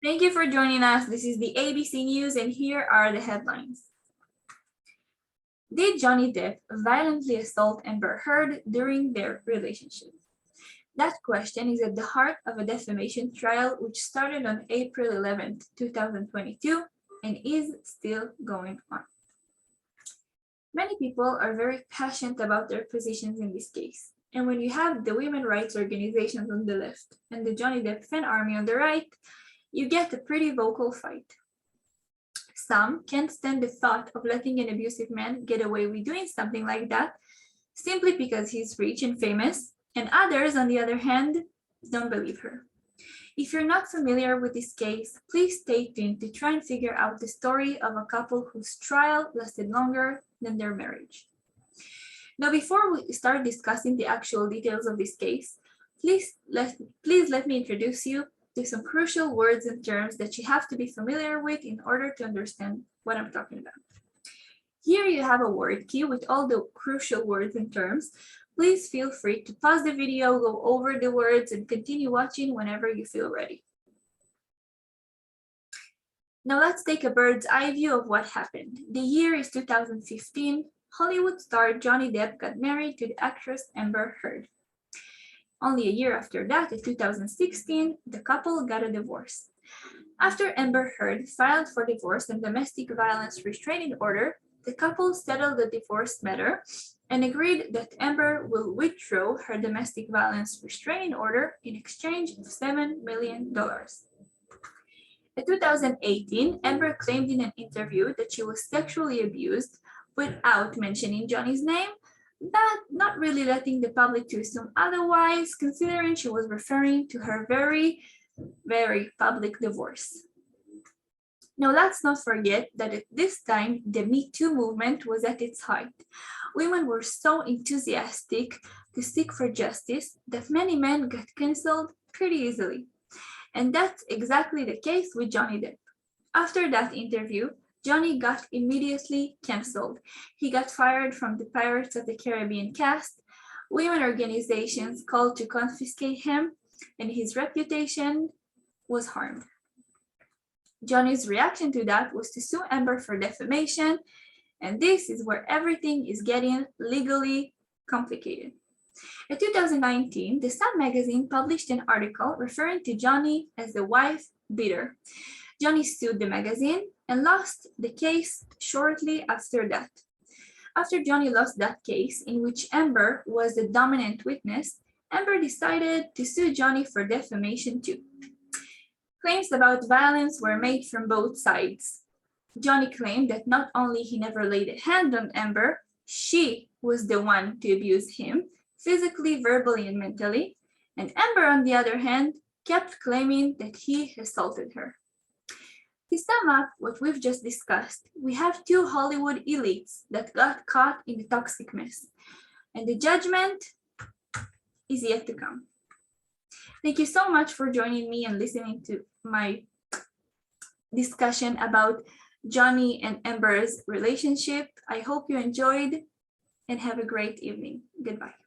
Thank you for joining us. This is the ABC News, and here are the headlines. Did Johnny Depp violently assault Amber Heard during their relationship? That question is at the heart of a defamation trial which started on April 11, 2022, and is still going on. Many people are very passionate about their positions in this case. And when you have the women's rights organizations on the left and the Johnny Depp fan army on the right, you get a pretty vocal fight. Some can't stand the thought of letting an abusive man get away with doing something like that simply because he's rich and famous, and others, on the other hand, don't believe her. If you're not familiar with this case, please stay tuned to try and figure out the story of a couple whose trial lasted longer than their marriage. Now, before we start discussing the actual details of this case, please let me introduce you to some crucial words and terms that you have to be familiar with in order to understand what I'm talking about. Here you have a word key with all the crucial words and terms. Please feel free to pause the video, go over the words, and continue watching whenever you feel ready. Now let's take a bird's eye view of what happened. The year is 2015. Hollywood star Johnny Depp got married to the actress Amber Heard. Only a year after that, in 2016, the couple got a divorce. After Amber Heard filed for divorce and domestic violence restraining order, the couple settled the divorce matter and agreed that Amber will withdraw her domestic violence restraining order in exchange of $7 million. In 2018, Amber claimed in an interview that she was sexually abused without mentioning Johnny's name, but not really letting the public to assume otherwise, considering she was referring to her very, very public divorce. Now, let's not forget that at this time, the Me Too movement was at its height. Women were so enthusiastic to seek for justice that many men got cancelled pretty easily. And that's exactly the case with Johnny Depp. After that interview, Johnny got immediately cancelled. He got fired from the Pirates of the Caribbean cast. Women organizations called to confiscate him, and his reputation was harmed. Johnny's reaction to that was to sue Amber for defamation, and this is where everything is getting legally complicated. In 2019, the Sun magazine published an article referring to Johnny as the wife beater. Johnny sued the magazine and lost the case shortly after that. After Johnny lost that case, in which Amber was the dominant witness, Amber decided to sue Johnny for defamation too. Claims about violence were made from both sides. Johnny claimed that not only he never laid a hand on Amber, she was the one to abuse him, physically, verbally, and mentally, and Amber, on the other hand, kept claiming that he assaulted her. To sum up what we've just discussed, we have two Hollywood elites that got caught in the toxic mess, and the judgment is yet to come. Thank you so much for joining me and listening to my discussion about Johnny and Amber's relationship. I hope you enjoyed and have a great evening. Goodbye.